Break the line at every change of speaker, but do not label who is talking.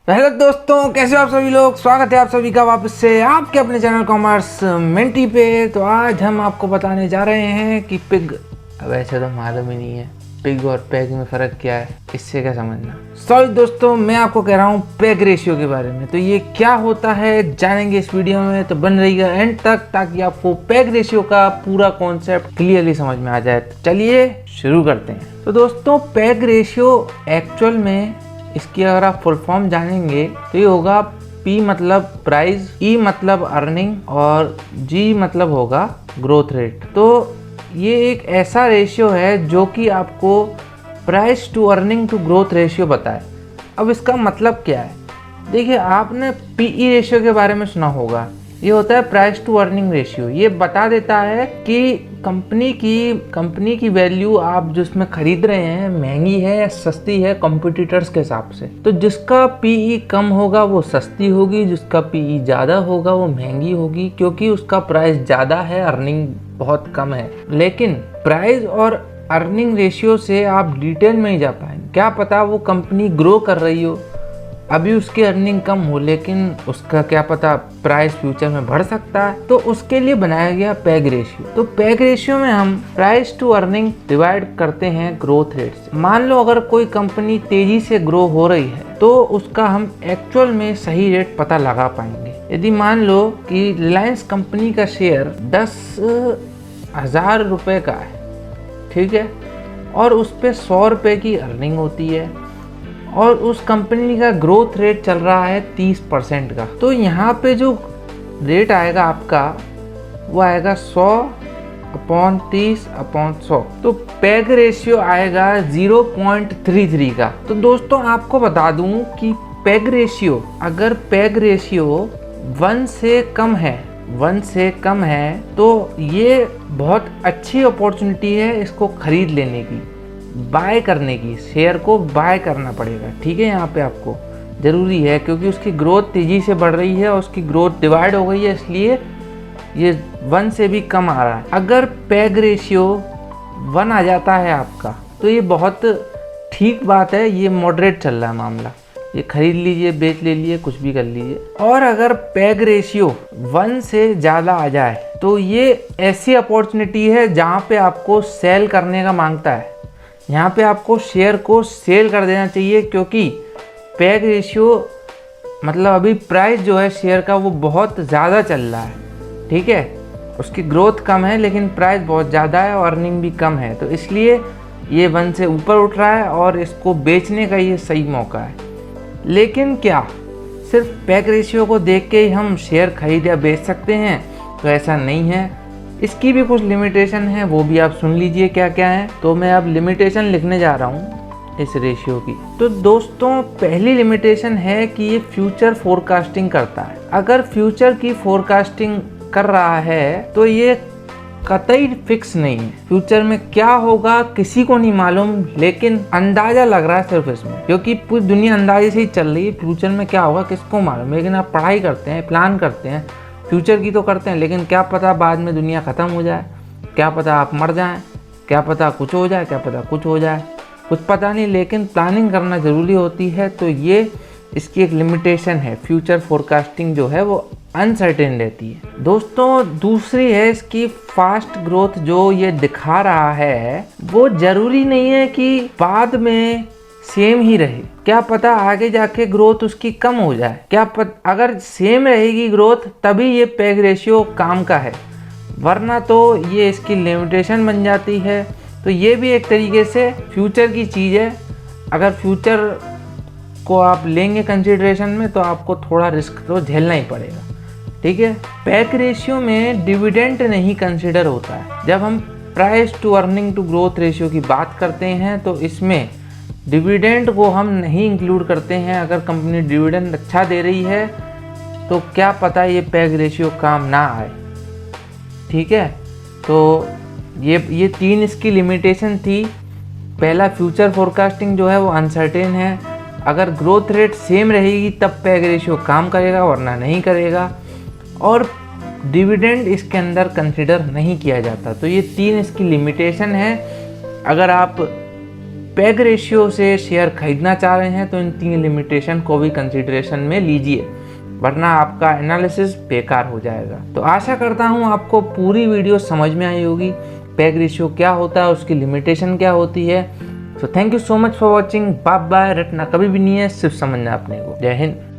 तो हेलो दोस्तों, कैसे हो आप सभी लोग। स्वागत है आप सभी का वापस से आपके अपने चैनल कॉमर्स मेंटी पे। तो आज हम आपको बताने जा रहे हैं कि पिग, वैसे तो मालूम ही नहीं है पिग और पैग में फ़र्क क्या है, इससे क्या समझना। सॉरी दोस्तों, मैं आपको कह रहा हूँ पैग रेशियो के बारे में। तो ये क्या होता है जानेंगे इस वीडियो में, तो बन रहिएगा एंड तक ताकि आपको पैग रेशियो का पूरा कॉन्सेप्ट क्लियरली समझ में आ जाए। तो चलिए शुरू करते हैं। तो दोस्तों, पैग रेशियो एक्चुअल में इसकी अगर आप फुल फॉर्म जानेंगे तो ये होगा P मतलब प्राइस, E मतलब अर्निंग और G मतलब होगा ग्रोथ रेट। तो ये एक ऐसा रेशियो है जो कि आपको price to earning to growth ratio बताए। अब इसका मतलब क्या है, देखिए आपने PE रेशियो के बारे में सुना होगा। ये होता है प्राइस टू अर्निंग रेशियो। ये बता देता है कि कंपनी की वैल्यू आप जिसमें खरीद रहे हैं महंगी है या सस्ती है कॉम्पिटिटर्स के हिसाब से। तो जिसका पीई कम होगा वो सस्ती होगी, जिसका पीई ज़्यादा होगा वो महंगी होगी, क्योंकि उसका प्राइस ज़्यादा है, अर्निंग बहुत कम है। लेकिन प्राइस और अर्निंग रेशियो से आप डिटेल में ही जा पाएंगे। क्या पता वो कंपनी ग्रो कर रही हो, अभी उसकी अर्निंग कम हो, लेकिन उसका क्या पता प्राइस फ्यूचर में बढ़ सकता है। तो उसके लिए बनाया गया पैग रेशियो। तो पैग रेशियो में हम प्राइस टू अर्निंग डिवाइड करते हैं ग्रोथ रेट से। मान लो अगर कोई कंपनी तेजी से ग्रो हो रही है तो उसका हम एक्चुअल में सही रेट पता लगा पाएंगे। यदि मान लो कि रिलायंस कंपनी का शेयर 10,000 रुपये का है, ठीक है, और उस पर 100 रुपये की अर्निंग होती है और उस कंपनी का ग्रोथ रेट चल रहा है 30% का, तो यहाँ पे जो रेट आएगा आपका वो आएगा 100/30/100। तो पैग रेशियो आएगा 0.33 का। तो दोस्तों आपको बता दूं कि पैग रेशियो, अगर पैग रेशियो 1 से कम है तो ये बहुत अच्छी अपॉर्चुनिटी है इसको खरीद लेने की, बाय करने की। शेयर को बाय करना पड़ेगा, ठीक है। यहाँ पे आपको ज़रूरी है क्योंकि उसकी ग्रोथ तेज़ी से बढ़ रही है और उसकी ग्रोथ डिवाइड हो गई है, इसलिए ये 1 से भी कम आ रहा है। अगर पैग रेशियो 1 आ जाता है आपका तो ये बहुत ठीक बात है, ये मॉडरेट चल रहा है मामला, ये खरीद लीजिए, बेच ले लीजिए, कुछ भी कर लीजिए। और अगर पैग रेशियो 1 से ज़्यादा आ जाए तो ये ऐसी अपॉर्चुनिटी है जहाँ पे आपको सेल करने का मांगता है। यहाँ पे आपको शेयर को सेल कर देना चाहिए, क्योंकि पैग रेशियो मतलब अभी प्राइस जो है शेयर का वो बहुत ज़्यादा चल रहा है, ठीक है। उसकी ग्रोथ कम है लेकिन प्राइस बहुत ज़्यादा है और अर्निंग भी कम है, तो इसलिए ये 1 से ऊपर उठ रहा है और इसको बेचने का ये सही मौका है। लेकिन क्या सिर्फ पैग रेशियो को देख के ही हम शेयर खरीद या बेच सकते हैं? तो ऐसा नहीं है, इसकी भी कुछ लिमिटेशन है, वो भी आप सुन लीजिए क्या क्या है। तो मैं अब लिमिटेशन लिखने जा रहा हूँ इस रेशियो की। तो दोस्तों पहली लिमिटेशन है कि ये फ्यूचर फोरकास्टिंग करता है। अगर फ्यूचर की फोरकास्टिंग कर रहा है तो ये कतई फिक्स नहीं है। फ्यूचर में क्या होगा किसी को नहीं मालूम, लेकिन अंदाजा लग रहा है सिर्फ इसमें, क्योंकि पूरी दुनिया अंदाजे से ही चल रही है। फ्यूचर में क्या होगा किसको मालूम, लेकिन आप पढ़ाई करते हैं, प्लान करते हैं, फ्यूचर की तो करते हैं, लेकिन क्या पता बाद में दुनिया ख़त्म हो जाए, क्या पता आप मर जाएं, क्या पता कुछ हो जाए, क्या पता कुछ हो जाए, कुछ पता नहीं, लेकिन प्लानिंग करना ज़रूरी होती है। तो ये इसकी एक लिमिटेशन है, फ्यूचर फोरकास्टिंग जो है वो अनसर्टेन रहती है। दोस्तों दूसरी है इसकी फास्ट ग्रोथ। जो ये दिखा रहा है वो ज़रूरी नहीं है कि बाद में सेम ही रहे, क्या पता आगे जाके ग्रोथ उसकी कम हो जाए, क्या पता अगर सेम रहेगी ग्रोथ तभी ये पैग रेशियो काम का है, वरना तो ये इसकी लिमिटेशन बन जाती है। तो ये भी एक तरीके से फ्यूचर की चीज़ है। अगर फ्यूचर को आप लेंगे कंसिडरेशन में तो आपको थोड़ा रिस्क तो झेलना ही पड़ेगा, ठीक है। पैग रेशियो में डिविडेंड नहीं कंसिडर होता है। जब हम price to earning to growth ratio की बात करते हैं तो इसमें डिविडेंड को हम नहीं इंक्लूड करते हैं। अगर कंपनी डिविडेंड अच्छा दे रही है तो क्या पता ये पैग रेशियो काम ना आए, ठीक है। तो ये 3 इसकी लिमिटेशन थी। पहला, फ्यूचर फोरकास्टिंग जो है वो अनसर्टेन है। अगर ग्रोथ रेट सेम रहेगी तब पैग रेशियो काम करेगा, वरना नहीं करेगा। और डिविडेंड इसके अंदर कंसिडर नहीं किया जाता। तो ये 3 इसकी लिमिटेशन है। अगर आप पैग रेशियो से शेयर खरीदना चाह रहे हैं तो इन 3 लिमिटेशन को भी कंसिडरेशन में लीजिए, वरना आपका एनालिसिस बेकार हो जाएगा। तो आशा करता हूँ आपको पूरी वीडियो समझ में आई होगी, पैग रेशियो क्या होता है, उसकी लिमिटेशन क्या होती है। So thank you so much for watching. Bye bye. रटना कभी भी नहीं है, सिर्फ समझना अपने को। जय हिंद।